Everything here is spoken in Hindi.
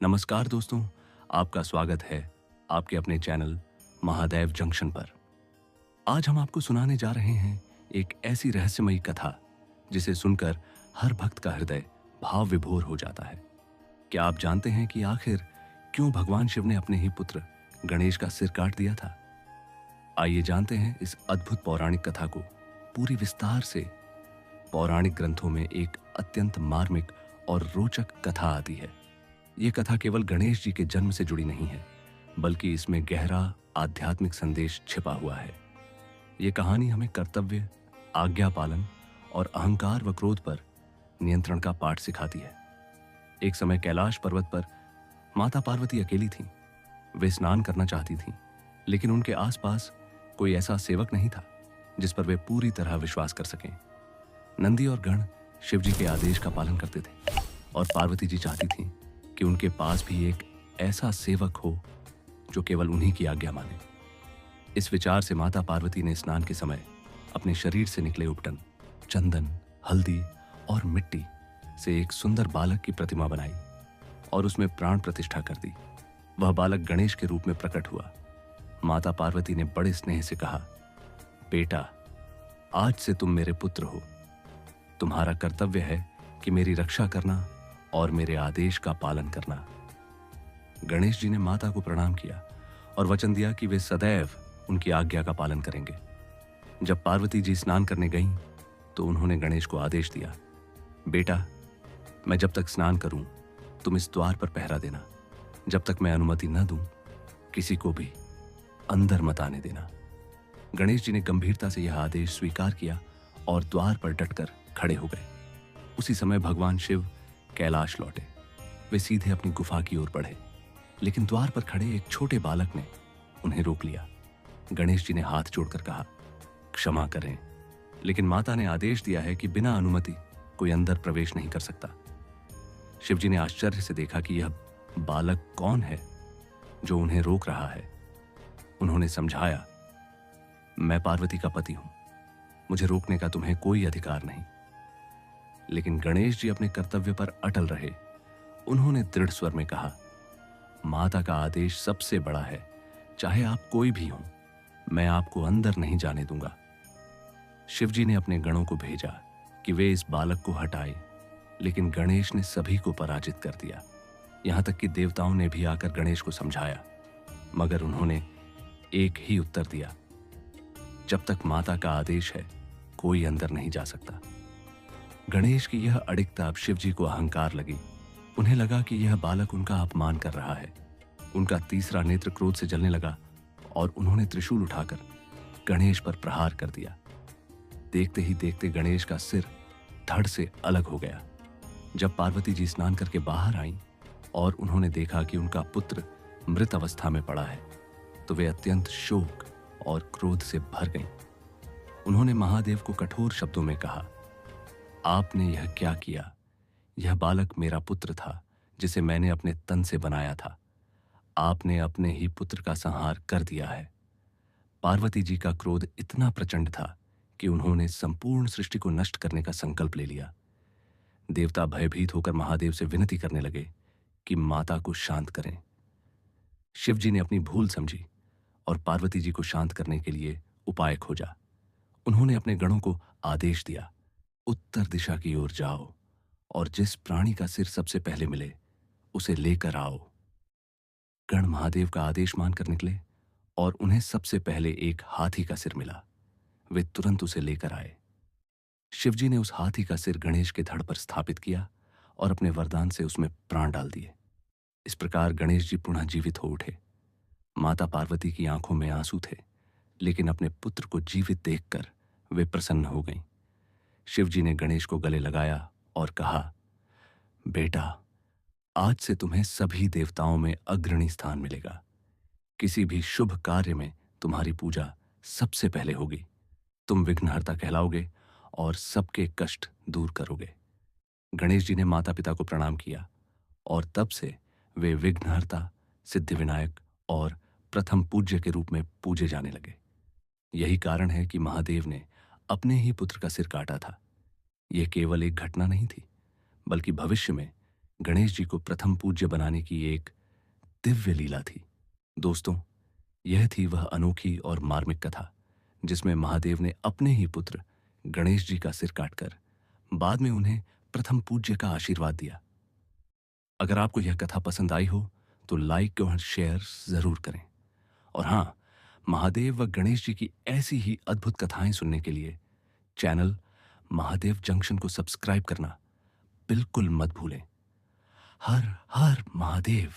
नमस्कार दोस्तों, आपका स्वागत है आपके अपने चैनल महादेव जंक्शन पर। आज हम आपको सुनाने जा रहे हैं एक ऐसी रहस्यमयी कथा जिसे सुनकर हर भक्त का हृदय भाव विभोर हो जाता है। क्या आप जानते हैं कि आखिर क्यों भगवान शिव ने अपने ही पुत्र गणेश का सिर काट दिया था? आइए जानते हैं इस अद्भुत पौराणिक कथा को पूरी विस्तार से। पौराणिक ग्रंथों में एक अत्यंत मार्मिक और रोचक कथा आती है। ये कथा केवल गणेश जी के जन्म से जुड़ी नहीं है, बल्कि इसमें गहरा आध्यात्मिक संदेश छिपा हुआ है। ये कहानी हमें कर्तव्य, आज्ञा पालन और अहंकार व क्रोध पर नियंत्रण का पाठ सिखाती है। एक समय कैलाश पर्वत पर माता पार्वती अकेली थीं। वे स्नान करना चाहती थीं, लेकिन उनके आसपास कोई ऐसा सेवक नहीं था जिस पर वे पूरी तरह विश्वास कर सकें। नंदी और गण शिव जी के आदेश का पालन करते थे और पार्वती जी चाहती थीं कि उनके पास भी एक ऐसा सेवक हो जो केवल उन्हीं की आज्ञा माने। इस विचार से माता पार्वती ने स्नान के समय अपने शरीर से निकले उपटन, चंदन, हल्दी और मिट्टी से एक सुंदर बालक की प्रतिमा बनाई और उसमें प्राण प्रतिष्ठा कर दी। वह बालक गणेश के रूप में प्रकट हुआ। माता पार्वती ने बड़े स्नेह से कहा, बेटा, आज से तुम मेरे पुत्र हो। तुम्हारा कर्तव्य है कि मेरी रक्षा करना और मेरे आदेश का पालन करना। गणेश जी ने माता को प्रणाम किया और वचन दिया कि वे सदैव उनकी आज्ञा का पालन करेंगे। जब पार्वती जी स्नान करने गईं, तो उन्होंने गणेश को आदेश दिया, बेटा, मैं जब तक स्नान करूं, तुम इस द्वार पर पहरा देना। जब तक मैं अनुमति न दूं, किसी को भी अंदर मत आने देना। गणेश जी ने गंभीरता से यह आदेश स्वीकार किया और द्वार पर डटकर खड़े हो गए। उसी समय भगवान शिव कैलाश लौटे। वे सीधे अपनी गुफा की ओर बढ़े, लेकिन द्वार पर खड़े एक छोटे बालक ने उन्हें रोक लिया। गणेश जी ने हाथ जोड़कर कहा, क्षमा करें, लेकिन माता ने आदेश दिया है कि बिना अनुमति कोई अंदर प्रवेश नहीं कर सकता। शिव जी ने आश्चर्य से देखा कि यह बालक कौन है जो उन्हें रोक रहा है। उन्होंने समझाया, मैं पार्वती का पति हूं, मुझे रोकने का तुम्हें कोई अधिकार नहीं। लेकिन गणेश जी अपने कर्तव्य पर अटल रहे। उन्होंने दृढ़ स्वर में कहा, माता का आदेश सबसे बड़ा है, चाहे आप कोई भी हो, मैं आपको अंदर नहीं जाने दूंगा। शिव जी ने अपने गणों को भेजा कि वे इस बालक को हटाएं, लेकिन गणेश ने सभी को पराजित कर दिया। यहां तक कि देवताओं ने भी आकर गणेश को समझाया, मगर उन्होंने एक ही उत्तर दिया, जब तक माता का आदेश है, कोई अंदर नहीं जा सकता। गणेश की यह अडिगता अब शिव जी को अहंकार लगी। उन्हें लगा कि यह बालक उनका अपमान कर रहा है। उनका तीसरा नेत्र क्रोध से जलने लगा और उन्होंने त्रिशूल उठाकर गणेश पर प्रहार कर दिया। देखते ही देखते गणेश का सिर धड़ से अलग हो गया। जब पार्वती जी स्नान करके बाहर आईं और उन्होंने देखा कि उनका पुत्र मृत अवस्था में पड़ा है, तो वे अत्यंत शोक और क्रोध से भर गईं। उन्होंने महादेव को कठोर शब्दों में कहा, आपने यह क्या किया? यह बालक मेरा पुत्र था, जिसे मैंने अपने तन से बनाया था। आपने अपने ही पुत्र का संहार कर दिया है। पार्वती जी का क्रोध इतना प्रचंड था कि उन्होंने संपूर्ण सृष्टि को नष्ट करने का संकल्प ले लिया। देवता भयभीत होकर महादेव से विनती करने लगे कि माता को शांत करें। शिव जी ने अपनी भूल समझी और पार्वती जी को शांत करने के लिए उपाय खोजा। उन्होंने अपने गणों को आदेश दिया, उत्तर दिशा की ओर जाओ और जिस प्राणी का सिर सबसे पहले मिले उसे लेकर आओ। गण महादेव का आदेश मानकर निकले और उन्हें सबसे पहले एक हाथी का सिर मिला। वे तुरंत उसे लेकर आए। शिवजी ने उस हाथी का सिर गणेश के धड़ पर स्थापित किया और अपने वरदान से उसमें प्राण डाल दिए। इस प्रकार गणेश जी पुनः जीवित हो उठे। माता पार्वती की आंखों में आंसू थे, लेकिन अपने पुत्र को जीवित देखकर वे प्रसन्न हो गईं। शिवजी ने गणेश को गले लगाया और कहा, बेटा, आज से तुम्हें सभी देवताओं में अग्रणी स्थान मिलेगा। किसी भी शुभ कार्य में तुम्हारी पूजा सबसे पहले होगी। तुम विघ्नहर्ता कहलाओगे और सबके कष्ट दूर करोगे। गणेश जी ने माता पिता को प्रणाम किया और तब से वे विघ्नहर्ता, सिद्धिविनायक और प्रथम पूज्य के रूप में पूजे जाने लगे। यही कारण है कि महादेव ने अपने ही पुत्र का सिर काटा था। यह केवल एक घटना नहीं थी, बल्कि भविष्य में गणेश जी को प्रथम पूज्य बनाने की एक दिव्य लीला थी। दोस्तों, यह थी वह अनोखी और मार्मिक कथा जिसमें महादेव ने अपने ही पुत्र गणेश जी का सिर काटकर बाद में उन्हें प्रथम पूज्य का आशीर्वाद दिया। अगर आपको यह कथा पसंद आई हो तो लाइक और शेयर जरूर करें। और हाँ, महादेव व गणेश जी की ऐसी ही अद्भुत कथाएं सुनने के लिए चैनल महादेव जंक्शन को सब्सक्राइब करना बिल्कुल मत भूलें। हर हर महादेव।